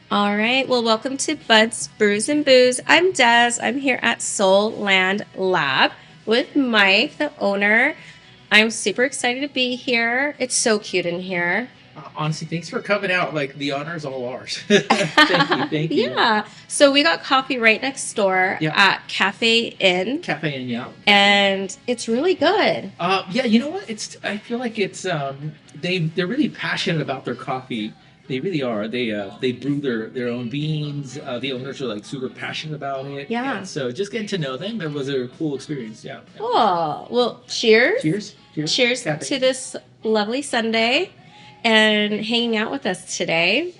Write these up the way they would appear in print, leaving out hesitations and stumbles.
All right. Well, welcome to Buds, Brews, and Booze. I'm Des. I'm here at Soul+Land Lab with Mike, the owner. I'm super excited to be here. It's so cute in here. Honestly, thanks for coming out. Like the honor is all ours. Thank you, thank you. Yeah. So we got coffee right next door Yeah, at Cafe Inn, cafe and yeah, cafe. and it's really good. Yeah. You know what? I feel like it's they're really passionate about their coffee. They really are. They brew their own beans. The owners are like super passionate about it. Yeah. And so just getting to know them, it was a cool experience. Yeah. Yeah. Oh, well, cheers. Cheers. Cheers. Cheers Cafe. to this lovely Sunday and hanging out with us today.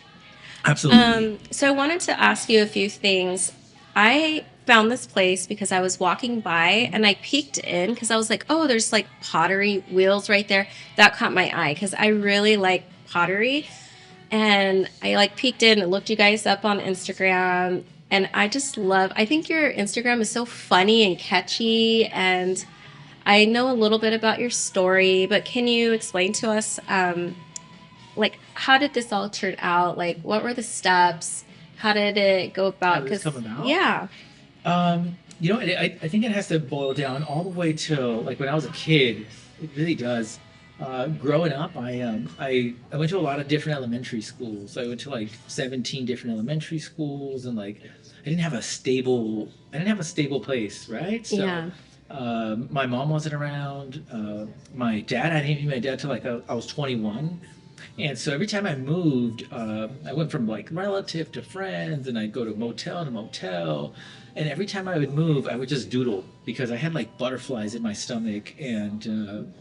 Absolutely. So I wanted to ask you a few things. I found this place because I was walking by and I peeked in because I was like, oh, there's like pottery wheels right there. That caught my eye because I really like pottery. And I like peeked in and looked you guys up on Instagram. And I just love, I think your Instagram is so funny and catchy. And I know a little bit about your story, but can you explain to us like how did this all turn out? Like what were the steps? How did it go How about? did this Because come about? yeah, I think it has to boil down all the way to like when I was a kid. It really does. Growing up, I went to a lot of different elementary schools. I went to like 17 different elementary schools, and like I didn't have a stable place, right? So yeah, my mom wasn't around. My dad, I didn't meet my dad till like I was 21. And so every time I moved, I went from like relative to friends, and I'd go to motel to motel. And every time I would move, I would just doodle because I had like butterflies in my stomach, and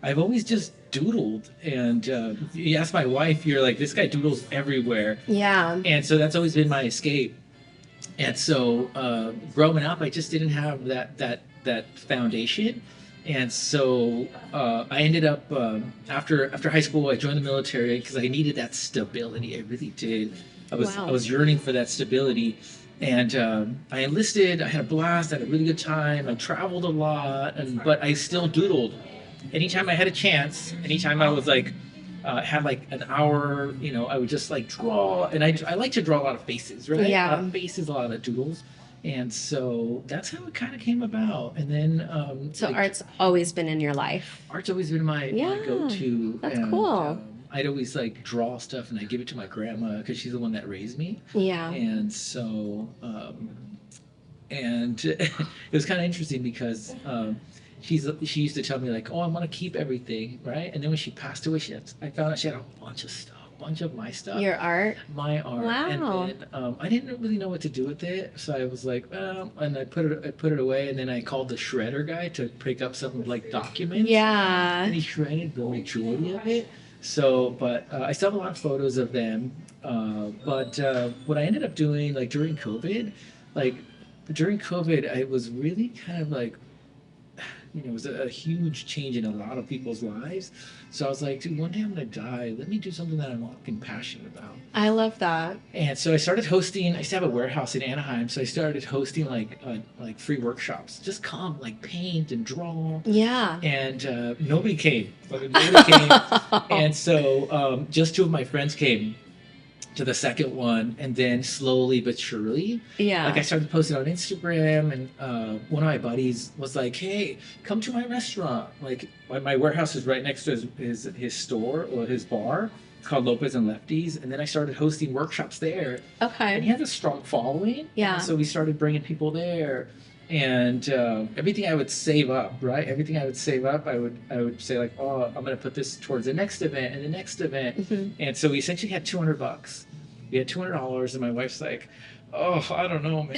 I've always just doodled. And you ask my wife, you're like, this guy doodles everywhere, yeah. and so that's always been my escape. And so growing up, I just didn't have that foundation. And so I ended up after high school, I joined the military because I needed that stability. I really did. I Wow. was yearning for that stability, and I enlisted. I had a blast. I had a really good time. I traveled a lot, but I still doodled. Anytime I had a chance, anytime I was like had like an hour, I would just like draw, and I like to draw a lot of faces, right? A lot Yeah. of faces, a lot of doodles, and so that's how it kind of came about. And then So like art's always been in your life. art's always been my Yeah, go-to, that's and cool. I'd always like draw stuff and I give it to my grandma because she's the one that raised me, Yeah. and so and it was kind of interesting because she used to tell me like, oh, I want to keep everything, right? And then when she passed away, I found out she had a bunch of stuff, a bunch of my stuff, Your art. my art. And Wow. then I didn't really know what to do with it, so I was like, well, and I put it away, and then I called the shredder guy to pick up some like documents, and Yeah. he shredded the majority of it. So, but I still have a lot of photos of them. But what I ended up doing, like like during COVID, I was really kind of like, it was a huge change in a lot of people's lives. So I was like, dude, one day I'm gonna die. Let me do something that I'm fucking passionate about. I love that. And so I started hosting. I used to have a warehouse in Anaheim, so I started hosting like free workshops. Just come, like paint and draw, Yeah. and nobody came. Like, nobody came, and so just two of my friends came to the second one, and then slowly but surely, like I Yeah. started posting on Instagram, and one of my buddies was like, hey, come to my restaurant. Like my warehouse is right next to his store or his bar. It's called Lopez and Lefties, and then I started hosting workshops there, and he Okay. has a strong following, and Yeah. so we started bringing people there. And everything I would save up, right? Everything I would save up, I would say like, oh, I'm gonna put this towards the next event and the next event, Hmm. and so we essentially had $200. We had $200, and my wife's like, oh, I don't know, man.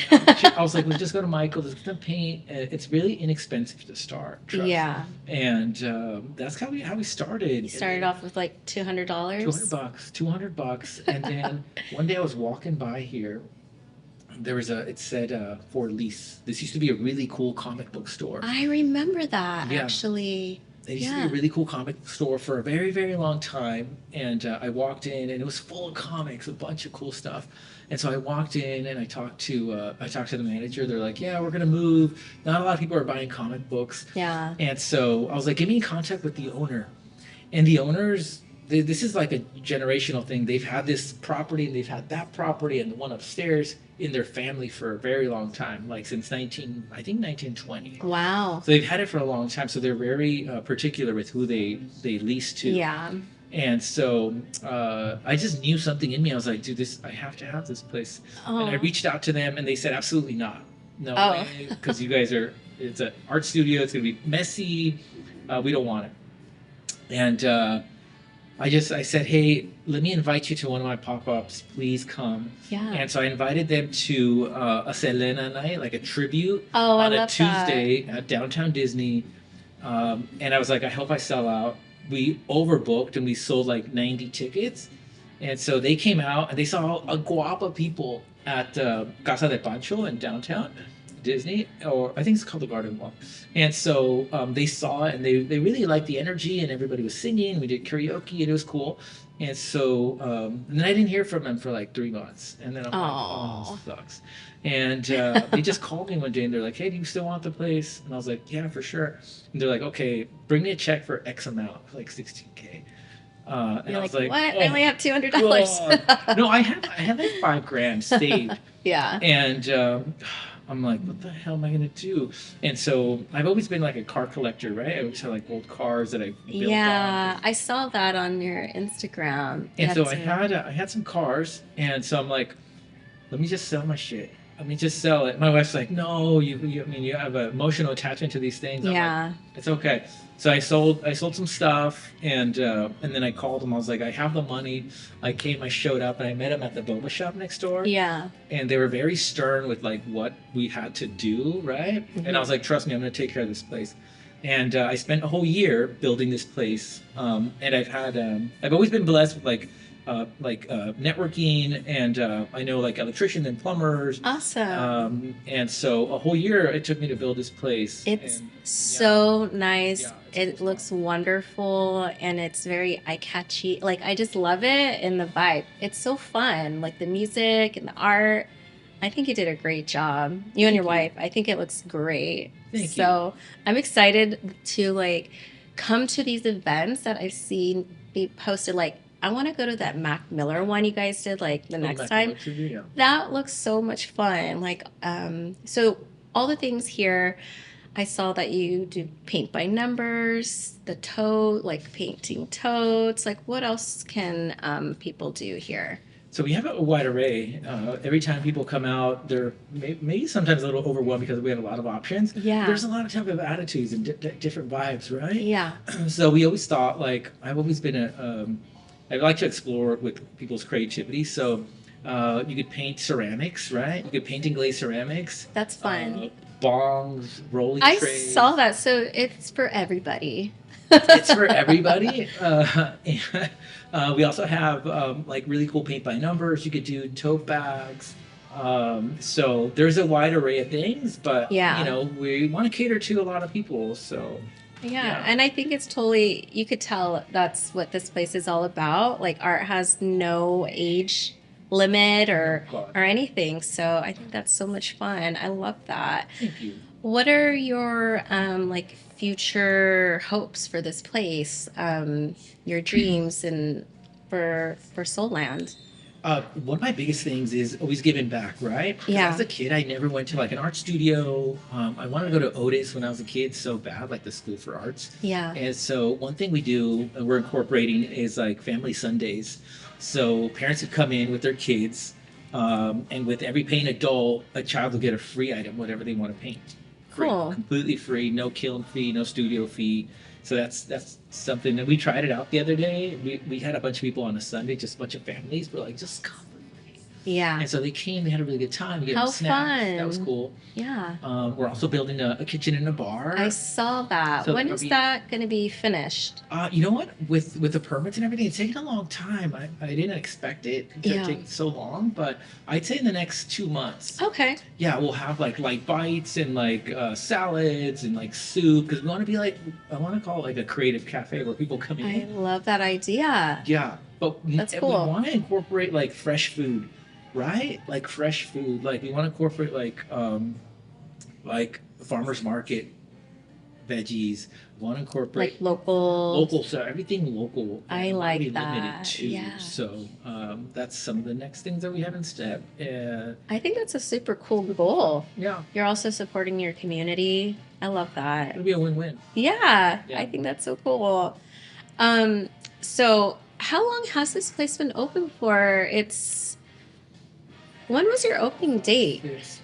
I was like, let's just go to Michael's, let's get some paint. It's really inexpensive to start, trust. Yeah. And that's how we You started. And started then off with like $200. 200 bucks, $200, and then one day I was walking by here. There was it said for lease. This used to be a really cool comic book store. I remember that Yeah, actually. it used to be a Yeah. really cool comic book store for a very, very long time. And I walked in, and it was full of comics, a bunch of cool stuff. And so I walked in, and I talked to the manager. They're like, "Yeah, we're gonna move. Not a lot of people are buying comic books." Yeah. And so I was like, "Get me in contact with the owner." And the owners this is like a generational thing. They've had this property, and they've had that property, and the one upstairs in their family for a very long time, like since 1920. Wow. So they've had it for a long time. So they're very particular with who they lease to. Yeah. And so I just knew something in me. I was like, dude, I have to have this place. And I Oh. reached out to them, and they said, absolutely not. No Oh. way, because you guys it's an art studio. It's going to be messy. We don't want it. And I said, hey, let me invite you to one of my pop-ups. Please come. Yeah. And so I invited them to a Selena night, like a tribute Oh, I on a love Tuesday at downtown Disney. And I was like, I hope I sell out. We overbooked and we sold like 90 tickets. And so they came out and they saw a guapa people at Casa de Pancho in downtown Disney, or I think it's called the Garden Walk. And so they saw it, and they really liked the energy, and everybody was singing. We did karaoke, and it was cool. And so and then I didn't hear from them for like 3 months, and then I'm like, oh, this sucks. And they just called me one day, and they're like, hey, do you still want the place? And I was like, yeah, for sure. And they're like, okay, bring me a check for X amount, like 16K. And You're I like, was like, what? oh, I only have $200. God. No, I had like $5,000 saved. Yeah. And I'm like, what the hell am I gonna do? And so I've always been like a car collector, right? I always had like old cars that I built Yeah, on. I saw that on your Instagram. And so That's I had some cars, and so I'm like, let me just sell my shit. Let me just sell it. My wife's like, no, I mean, you have an emotional attachment to these things. I'm yeah. like, it's okay. So I sold some stuff, and then I called them. I was like, I have the money. I showed up, and I met them at the boba shop next door. Yeah. And they were very stern with like what we had to do, right? Mm-hmm. And I was like, trust me, I'm going to take care of this place. And I spent a whole year building this place, and I've always been blessed with networking, and I know like electricians and plumbers. Awesome. And so a whole year it took me to build this place. It's And, so nice. Yeah, It looks wonderful, and it's very eye-catchy. Like, I just love it, and the vibe. It's so fun. Like the music and the art. I think you did a great job. You and your wife. I think it looks great. Thank you. So I'm excited to like come to these events that I've seen be posted. Like, I want to go to that Mac Miller one you guys did like the next time. Yeah. That looks so much fun. Like, so all the things here, I saw that you do paint by numbers, the tote, like painting totes. Like, what else can people do here? So we have a wide array. Every time people come out, they're maybe sometimes a little overwhelmed because we have a lot of options. Yeah. There's a lot of type of attitudes and different vibes, right? Yeah. So we always thought, like, I've always been I like to explore with people's creativity. So you could paint ceramics, right? You could paint and glaze ceramics. That's fun. Bongs, rolling I trays. saw that. So it's for everybody. It's for everybody. We also have like really cool paint by numbers. You could do tote bags. So there's a wide array of things, but Yeah. you know, we want to cater to a lot of people. So Yeah, and I think it's totally, you could tell that's what this place is all about. Like, art has no age limit or God. anything. So I think that's so much fun. I love that. Thank you. What are your like future hopes for this place? Your dreams and for Soul+Land? One of my biggest things is always giving back, right? 'Cause Yeah. As a kid, I never went to like an art studio. I wanted to go to Otis when I was a kid so bad, like the School for Arts. Yeah. And so one thing we do, we're incorporating, is like family Sundays. So parents would come in with their kids, and with every paying adult, a child will get a free item, whatever they want to paint. Free, Cool. completely free, no kiln fee, no studio fee. So that's something that we tried it out the other day. We had a bunch of people on a Sunday, just a bunch of families. We're like, just come. Yeah. And so they came, they had a really good time. We gave How them snacks. fun. That was cool. Yeah. We're also building a kitchen and a bar. I saw that. So When that'll is be- that going to be finished? You know what? With the permits and everything, it's taken a long time. I didn't expect it to Yeah. take so long, but I'd say in the next 2 months. Okay. Yeah, we'll have like light bites and like salads and like soup, because we want to be like, I want to call it like a creative cafe where people come in. I love that idea. Yeah, but That's we cool. want to incorporate like fresh food, right? Like fresh food. Like we want to incorporate like farmers market veggies. Want to Like incorporate local. local, so everything local, and I I want to be like limited that. too. Yeah. So that's some of the next things that we have in step. I think that's a super cool goal. Yeah, You're also supporting your community. I love that. it'll be a win-win. Yeah, I Yeah. think that's so cool. Um, so how long has this place been open for? When was your opening date? It's,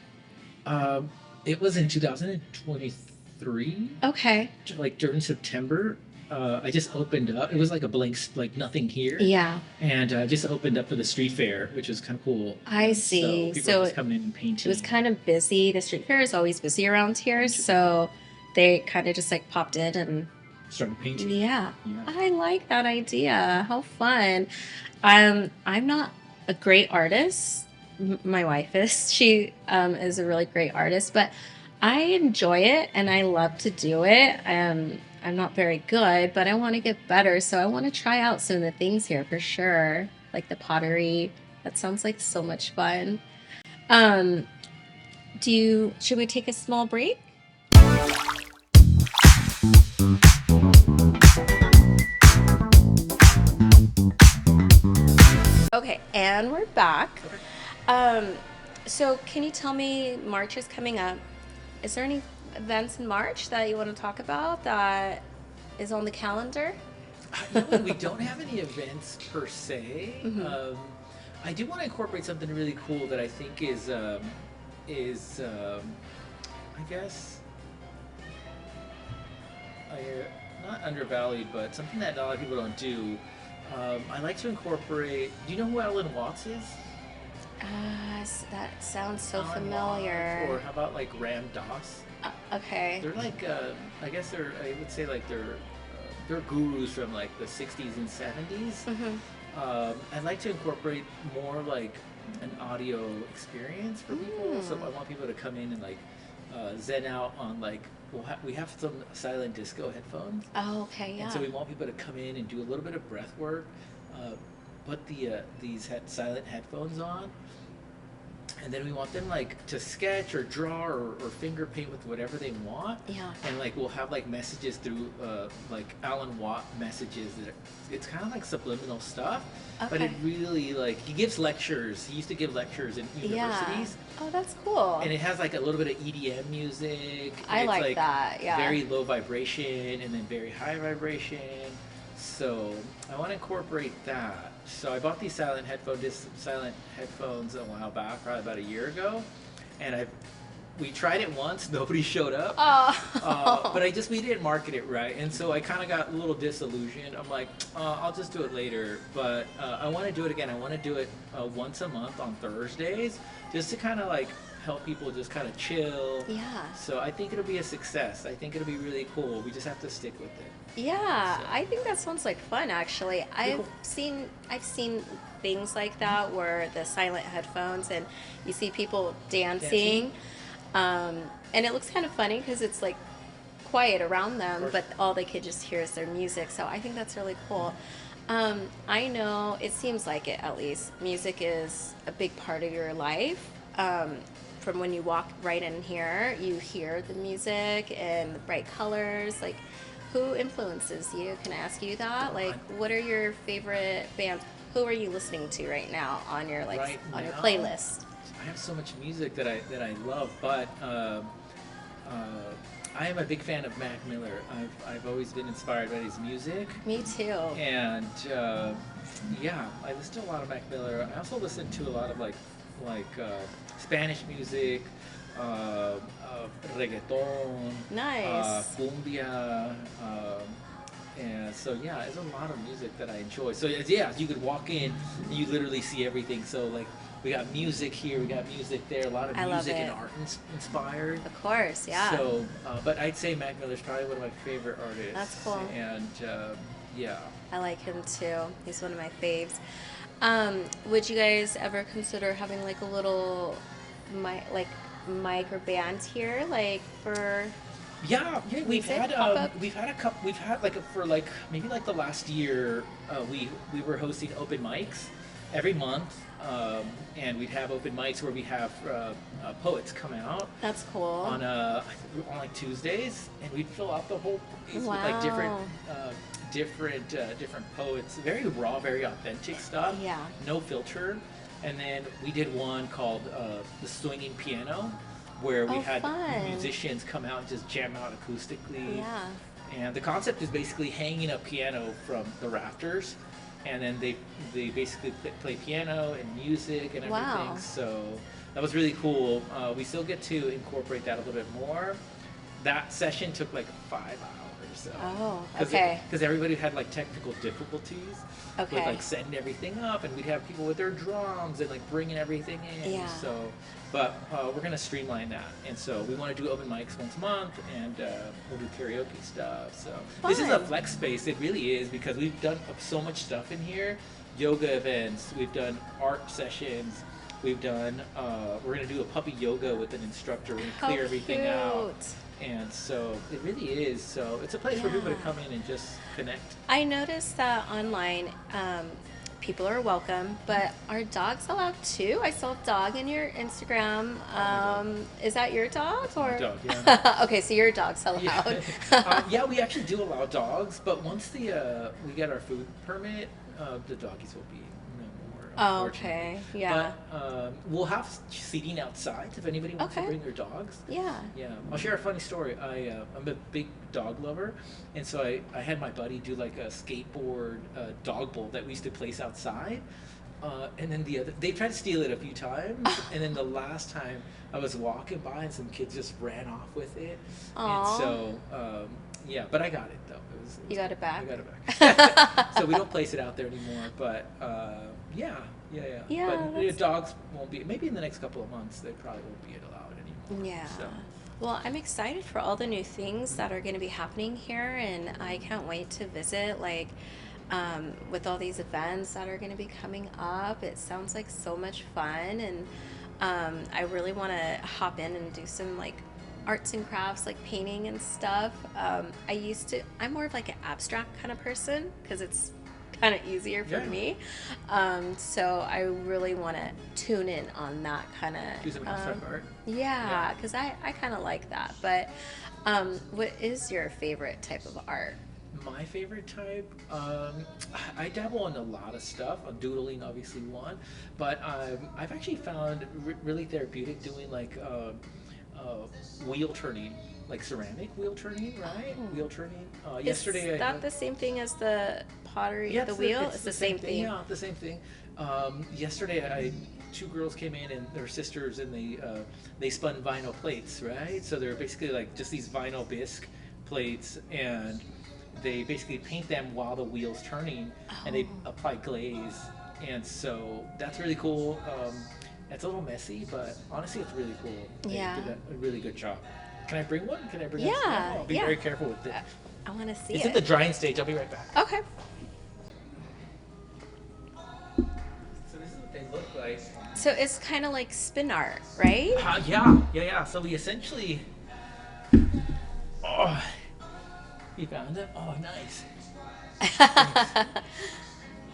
um, it was in 2023, Okay. like during September. I just opened up. It was like a blank, like nothing here, Yeah, and just opened up for the street fair, which was kind of cool. I And so see. people are So just coming in and it was painting. kind of busy. The street fair is always busy around here, Bunch of people so they kind of just like popped in and started painting. yeah. Yeah. I like that idea. How fun. I'm not a great artist. My wife is. She is a really great artist, but I enjoy it and I love to do it. I'm not very good, but I want to get better, so I want to try out some of the things here for sure, like the pottery. That sounds like so much fun. Um, should we take a small break? Okay, and we're back. Okay. Um, so can you tell me, March is coming up. Is there any events in March that you want to talk about that is on the calendar? We don't have any events per se. Hmm. I do want to incorporate something really cool that I think is I guess not undervalued, but something that a lot of people don't do. I like to incorporate. Do you know who Alan Watts is? That sounds so Alan familiar. Watts, or how about like Ram Dass? Okay. They're like I guess they're I would say like they're gurus from like the 60s and 70s. Hmm. I'd like to incorporate more like an audio experience for people. So I want people to come in and like zen out on like we have some silent disco headphones, Oh, okay, and yeah. so we want people to come in and do a little bit of breath work. Put these silent headphones on, and then we want them like to sketch or draw or finger paint with whatever they want. Yeah. And like we'll have like messages through like Alan Watt messages that it's kind of like subliminal stuff, but it Okay. really like he gives lectures. He used to give lectures in Yeah. universities, Oh, that's cool. and it has like a little bit of EDM music. I It's like that. Yeah. very low vibration and then very high vibration. So I want to incorporate that. So I bought these silent headphones a while back, probably about a year ago, and we tried it once. Nobody showed up. Oh. But we didn't market it right, and so I kind of got a little disillusioned. I'm like, I'll just do it later. But I want to do it again. I want to do it once a month on Thursdays, just to kind of like help people just kind of chill. Yeah. So I think it'll be a success. I think it'll be really cool. We just have to stick with it. Yeah, So I think that sounds like fun actually. pretty cool. I've seen things like that where the silent headphones and you see people dancing. And it looks kind of funny because it's like quiet around them, Of but course. all they could just hear is their music. So I think that's really cool. I know it seems like it at least. Music is a big part of your life. From when you walk right in here, you hear the music and the bright colors. Like, who influences you? Can I ask you that? Like, what are your favorite bands? Who are you listening to right now on your Right on your now, playlist? I have so much music that I love, but I am a big fan of Mac Miller. I've always been inspired by his music, Me too. and yeah, I listen to a lot of Mac Miller. I also listen to a lot of Spanish music, reggaeton, Nice. cumbia. And so yeah, there's a lot of music that I enjoy. So yeah, you could walk in and you literally see everything. So like we got music here, we got music there, a lot of I love music it. and art inspired. Of course, yeah. So, but I'd say Mac Miller's probably one of my favorite artists. That's cool. And yeah, I like him too. He's one of my faves. Would you guys ever consider having like a little mic or band here, like for yeah, music pop up? we've had like for like maybe like the last year, we were hosting open mics. every month, and we'd have open mics where we have poets come out That's cool. on like Tuesdays, and we'd fill out the whole place with like Wow. different poets, very raw, very authentic stuff, Yeah. no filter. And then we did one called the Swinging Piano, where we Oh, had fun. musicians come out and just jam out acoustically. Yeah. And the concept is basically hanging a piano from the rafters, and then they basically play piano and music and everything. Wow. So that was really cool. We still get to incorporate that a little bit more. That session took like 5 hours. So, Oh, okay. Because everybody had like technical difficulties with Okay. like setting everything up, and we'd have people with their drums and like bringing everything in. Yeah. So, but we're gonna streamline that, and so we want to do open mics once a month, and we'll do karaoke stuff. So this is a Fun. flex space. It really is, because we've done so much stuff in here. Yoga events. We've done art sessions. We've done. We're gonna do a puppy yoga with an instructor. We're gonna How clear everything out. cute. And so it really is. So it's a place for people to Yeah. come in and just connect. I noticed that online, people are welcome, but are dogs allowed too? I saw a dog in your Instagram. Is that your dog or? My dog, yeah. Okay, so your dog's Yeah. allowed. Yeah, we actually do allow dogs, but once we get our food permit, the doggies will be no more. Oh, Unfortunately. okay. Yeah. But we'll have seating outside if anybody wants Okay. to bring their dogs. Yeah. Yeah, I'll share a funny story. I'm a big dog lover, and so I had my buddy do like a skateboard dog bowl that we used to place outside. And then they tried to steal it a few times, and then the last time I was walking by and some kids just ran off with it. Aw. And so, yeah, but I got it though. You got it back? I got it back. So we don't place it out there anymore, but yeah. Yeah, But that's- dogs won't be, maybe in the next couple of months, they probably won't be allowed anymore. Yeah. So. Well, I'm excited for all the new things that are going to be happening here, and I can't wait to visit. Like, with all these events that are going to be coming up, it sounds like so much fun, and I really want to hop in and do some like arts and crafts, like painting and stuff. I'm more of like an abstract kind of person because it's kind of easier for Yeah. me. So I really want to tune in on that kind of. Do some abstract art. Yeah, because I kind of like that. But what is your favorite type of art? My favorite type, I dabble in a lot of stuff. Doodling, obviously, one, but I've actually found really therapeutic doing like wheel turning, like ceramic wheel turning, right? Oh. Wheel turning. Yesterday, Is that the same thing as the pottery, yeah, the wheel? It's the same thing. Yeah, the same thing. Yesterday, two girls came in and they're sisters, and they spun vinyl plates, right? So they're basically like just these vinyl bisque plates, and they basically paint them while the wheel's turning, and they Oh. apply glaze, and so that's really cool. It's a little messy, but honestly, it's really cool. They Yeah. did a really good job. Can I bring one? Can I bring? Yeah, one? I'll be yeah. very careful with it. I want to see It's it. in the drying stage. I'll be right back. Okay. So this is what they look like. So it's kind of like spin art, right? Yeah. So we essentially. Oh, you found it? Oh, nice.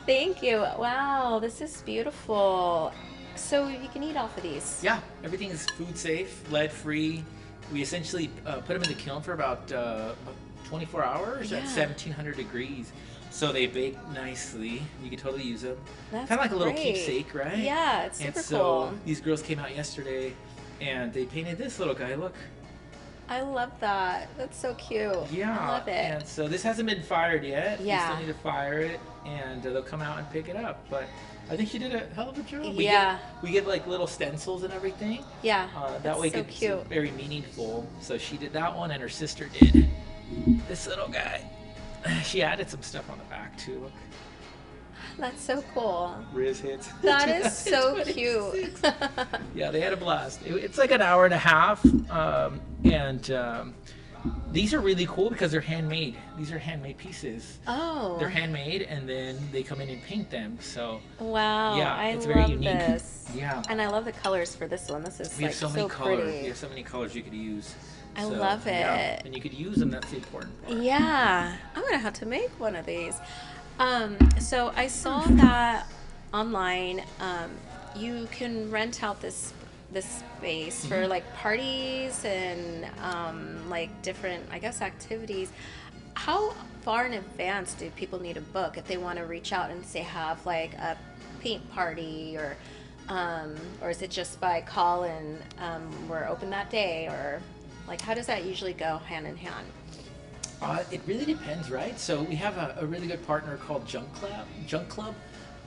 Thank you. Wow, this is beautiful. So you can eat off of these. Yeah, everything is food safe, lead free. We essentially put them in the kiln for about 24 hours at Yeah. 1700 degrees. So they bake nicely. You can totally use them. That's Kind of like a little great. keepsake, right? Yeah, it's And super so cool. these girls came out yesterday, and they painted this little guy. Look. I love that. That's so cute. Yeah. I love it. And so this hasn't been fired yet. Yeah. We still need to fire it, and they'll come out and pick it up. But I think she did a hell of a job. Yeah. We get like little stencils and everything. Yeah. That that's way so it's cute. very meaningful. So she did that one, and her sister did this little guy. She added some stuff on the back too. Look, That's so cool. Riz hits. That is so 2026. cute. Yeah, they had a blast. It's like an hour and a half, and these are really cool because they're handmade. These are handmade pieces. Oh. They're handmade, and then they come in and paint them. So Wow. yeah, I it's love very unique. this. Yeah. And I love the colors for this one. This is We like have so many colors. pretty. We have so many colors you could use. I love yeah. it. And you could use them. That's the important part. Yeah, I'm gonna have to make one of these. So I saw that online. You can rent out this space for Hmm. like parties and like different, I guess, activities. How far in advance do people need to book if they want to reach out and say have like a paint party or is it just by call and we're open that day, or like how does that usually go hand in hand? It really depends, right? So we have a really good partner called Junk Club,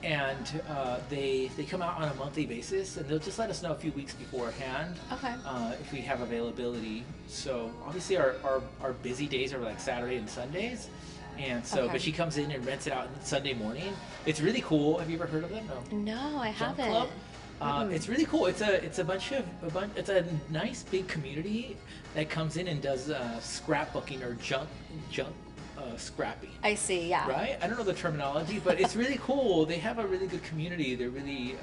and they come out on a monthly basis, and they'll just let us know a few weeks beforehand Okay. if we have availability. So obviously our busy days are like Saturday and Sundays, and so Okay. but she comes in and rents it out Sunday morning. It's really cool. Have you ever heard of them? No. No, I Junk Club. haven't. Mm-mm. It's really cool. It's a bunch of it's a nice big community that comes in and does scrapbooking or junk scrapping. I see, yeah. Right? I don't know the terminology, but it's really cool. They have a really good community. They're really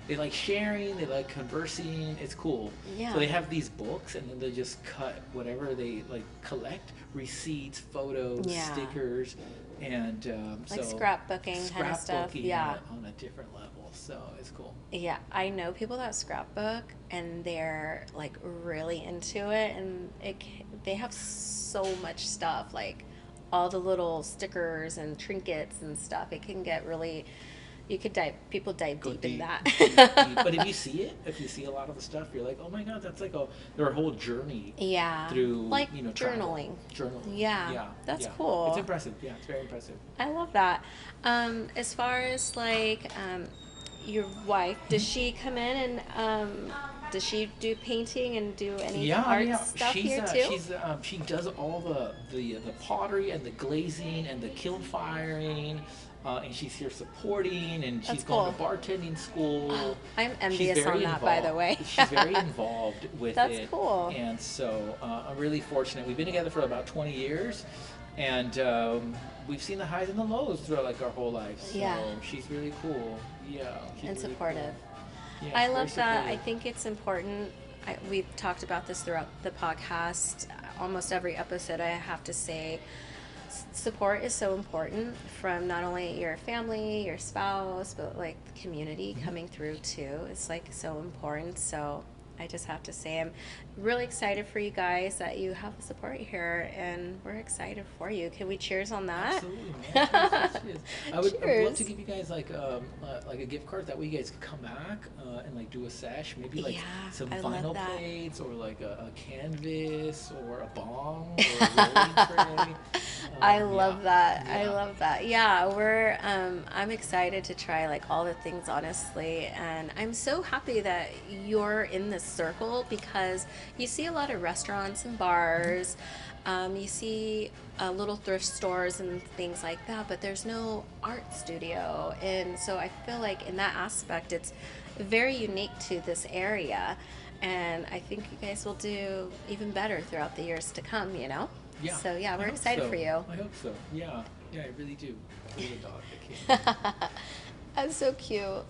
they like sharing. They like conversing. It's cool. Yeah. So they have these books, and then they just cut whatever they like collect receipts, photos, Yeah. stickers, and Like so scrapbooking kind of stuff. scrapbooking Yeah. on a different level. So it's cool. Yeah, I know people that scrapbook and they're like really into it, and they have so much stuff, like all the little stickers and trinkets and stuff. It can get really, you could dive, people dive Go deep in deep, that. deep, deep. But if you see it, if you see a lot of the stuff, you're like, oh my god, that's like their whole journey Yeah, through like travel. journaling. Journaling. Yeah, Yeah, that's yeah. cool. It's impressive. Yeah, it's very impressive. I love that. As far as like your wife, does Mhm. she come in and does she do painting and do any Yeah, art yeah. stuff here too? She does all the pottery and the glazing and the kiln firing, and she's here supporting, and she's That's going cool. to bartending school. I'm She's envious on very that, by the involved. way. She's very involved with That's it, cool. and so I'm really fortunate. We've been together for about 20 years, and we've seen the highs and the lows throughout like our whole life. So Yeah. she's really cool. Yeah, she's And really supportive. cool. Yeah, I she's very love that. I supportive. think it's important. We've talked about this throughout the podcast. Almost every episode, I have to say, support is so important from not only your family, your spouse, but like the community Mhm. coming through too. It's like so important. So I just have to say, I'm really excited for you guys that you have the support here, and we're excited for you. Can we cheers on that? Absolutely, man. Cheers, cheers, cheers. I'd love to Cheers. give you guys like a gift card that way you guys could come back and like do a sesh, maybe like Yeah, some I love vinyl that. plates or like a canvas or a bong or a rolling tray. I Yeah, love that. I yeah. love that. Yeah, we're I'm excited to try like all the things honestly, and I'm so happy that you're in this circle because you see a lot of restaurants and bars. You see little thrift stores and things like that, but there's no art studio. And so I feel like in that aspect, it's very unique to this area. And I think you guys will do even better throughout the years to come, you know? Yeah, So yeah, I we're hope excited so. for you. I hope so. Yeah, yeah, I really do. I really dog the kid. That's so cute.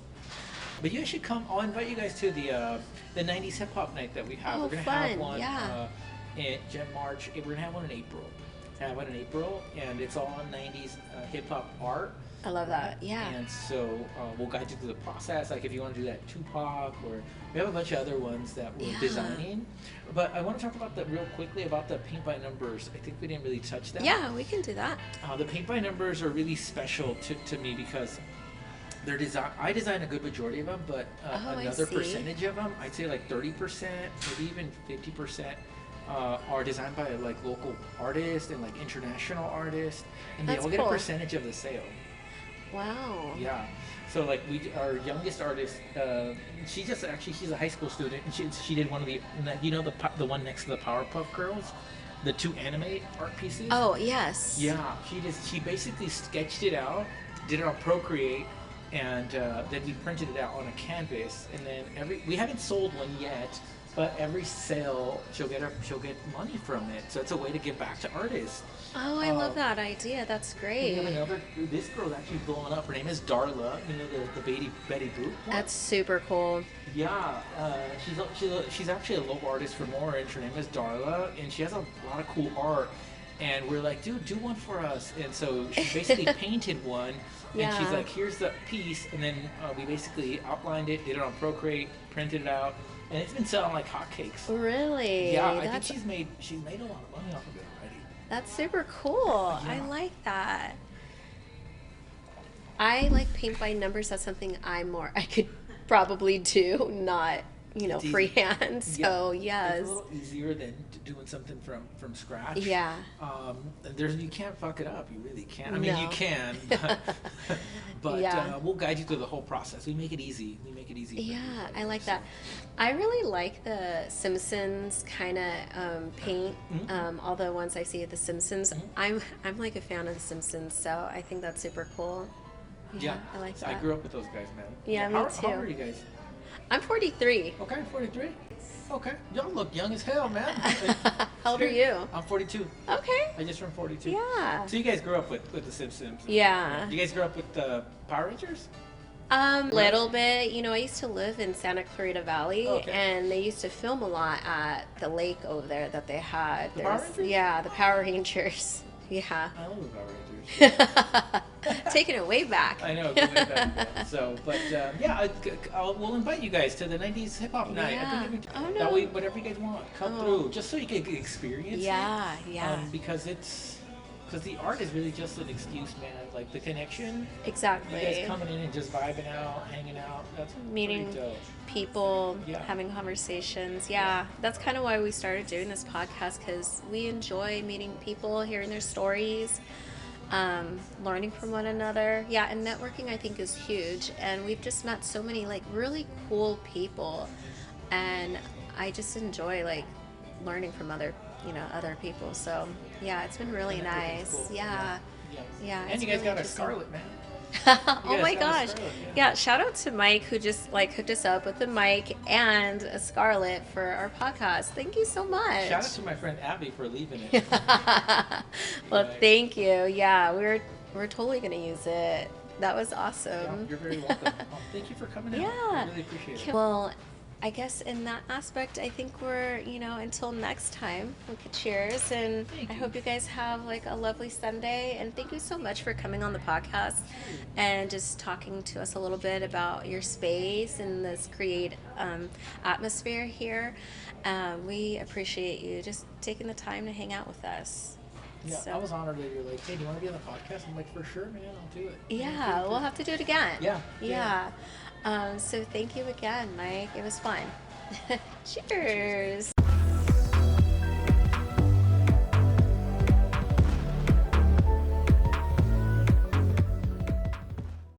But you should come. I'll invite you guys to the '90s hip hop night that we have. Oh, We're gonna fun, have one yeah. in March. We're gonna have one in April. Have one in April, and it's all '90s hip hop art. I love that. Yeah. And so we'll guide you through the process. Like if you want to do that Tupac, or we have a bunch of other ones that we're Yeah. designing. But I want to talk about that real quickly about the paint by numbers. I think we didn't really touch that. Yeah, we can do that. The paint by numbers are really special to me because they're design. I design a good majority of them, but Oh, I another see. percentage of them, I'd say like 30%, maybe even 50%, are designed by like local artists and like international artists, and they That's all get a cool. percentage of the sale. Wow. Yeah. So like our youngest artist, she's a high school student, and she did one of the the one next to the Powerpuff Girls, the two anime art pieces. Oh, yes. Yeah, she basically sketched it out, did it on Procreate, and then we printed it out on a canvas. And then we haven't sold one yet, but every sale she'll get money from it. So it's a way to give back to artists. Oh, I love that idea. That's We have great. this girl's actually blowing up. Her name is Darla. You know the Betty Boop one? That's super cool. Yeah, she's actually a local artist from Orange. Her name is Darla, and she has a lot of cool art. And we're like, dude, do one for us. And so she basically painted one, and she's Yeah. like, here's the piece. And then we basically outlined it, did it on Procreate, printed it out, and it's been selling like hotcakes. Really? Yeah, I think That's she's made a lot of money off of it already. that's super cool. I Yeah. like that. I like paint by numbers. That's something I could probably do, not, It's easy. freehand. So Yeah. yes. It's a little easier than doing something from scratch. Yeah. You can't fuck it up. You really can't. I mean, you No. can, but Yeah. we'll guide you through the whole process. We make it easy. We make it easy. For Yeah, everybody, I like so. that. I really like the Simpsons kind of paint. Mhm. All the ones I see at the Simpsons, Mhm. I'm like a fan of the Simpsons, so I think that's super cool. Yeah, I like so that. I grew up with those guys, man. Yeah, me How too. old are you guys? I'm 43. Okay, 43. Okay, y'all look young as hell, man. How old are you? I'm 42. Okay. I just turned 42. Yeah. So you guys grew up with the Simpsons. Yeah. You guys grew up with the Power Rangers? Little bit. I used to live in Santa Clarita Valley, Okay. and they used to film a lot at the lake over there that they had. The Power Rangers? Yeah, the Power Rangers. Yeah. I love the Power Rangers. Taking it way back. I know, go way back then. So, but yeah, we'll invite you guys to the '90s hip hop night. Yeah. I think Oh, that no. way, whatever you guys want, come Oh. through, just so you can experience Yeah, it. yeah. Because the art is really just an excuse, man. Like the connection, you Exactly. guys coming in and just vibing out, hanging out. That's Meeting pretty dope. people, Yeah. having conversations. Yeah, that's kind of why we started doing this podcast, because we enjoy meeting people, hearing their stories, learning from one another. Yeah, and networking I think is huge. And we've just met so many like really cool people, and I just enjoy like learning from other people. So yeah, it's been really Networking's nice. cool. Yeah. Yeah. Yeah, And it's you guys really got a interesting. Scarlet, man. Oh guys my got a gosh. Scarlet, Yeah, shout out to Mike who just like hooked us up with a mic and a Scarlet for our podcast. Thank you so much. Shout out to my friend Abby for leaving it. Well, Right. thank you. Yeah, we're totally gonna use it. That was Yeah, awesome. you're very welcome. Thank you for coming out. I Yeah. really appreciate it. Well, I guess in that aspect, I think we're, until next time, we could cheers. And Thank I you. hope you guys have like a lovely Sunday. And thank you so much for coming on the podcast and just talking to us a little bit about your space and this create atmosphere here. We appreciate you just taking the time to hang out with us. Yeah, So- I was honored that you're like, hey, do you want to be on the podcast? I'm like, for sure, man, I'll do it. Yeah, we'll have to do it again. Yeah, Yeah. So thank you again, Mike. It was fun. Cheers.